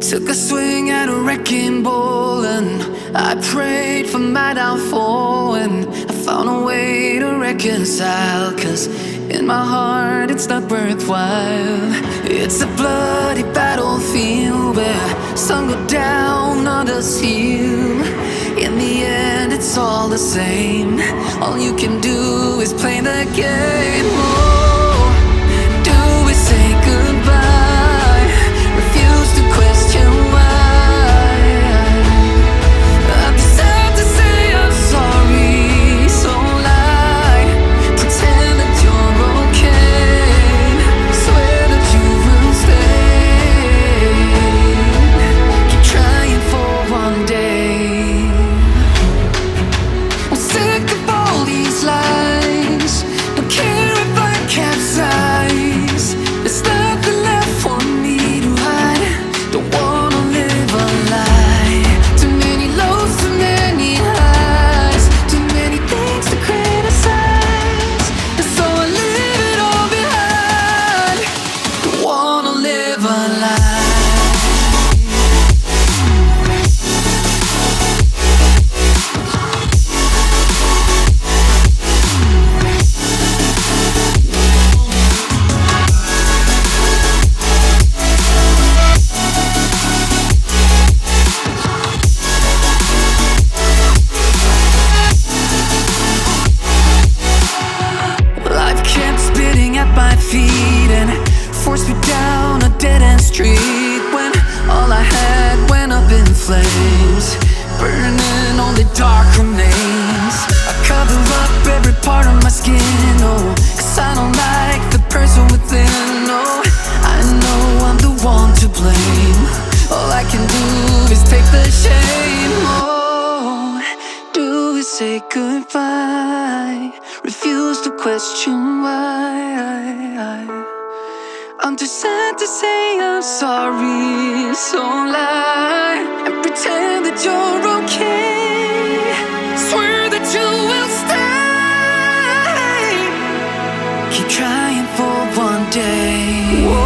Took a swing at a wrecking ball and I prayed for my downfall, and I found a way to reconcile, 'cause in my heart it's not worthwhile. It's a bloody battlefield where some go down, others heal. In the end it's all the same. All you can do is play the game. Oh, do we say goodbye? Refuse to question why. I've decided to say I'm sorry, so lie. Pretend that you're okay. Swear that you will stay. Keep trying for one day. I'm sick of all these lies. Don't care if I capsize. There's nothing left for me to hide. Don't wanna live a lie. Too many lows, too many highs. Too many things to criticize. And so I leave it all behind. Don't wanna live a lie. Life kept spitting at my feet and forced me down a dead-end street, when all I had went up in flames, burning only dark remains. I cover up every part of my skin, oh, 'cause I don't like the person within. Oh, I know I'm the one to blame. All I can do is take the shame. Oh, do we say goodbye? Refuse to question why. I'm too sad to say I'm sorry, so lie and pretend that you're okay. Swear that you will stay. Keep trying for one day. Whoa.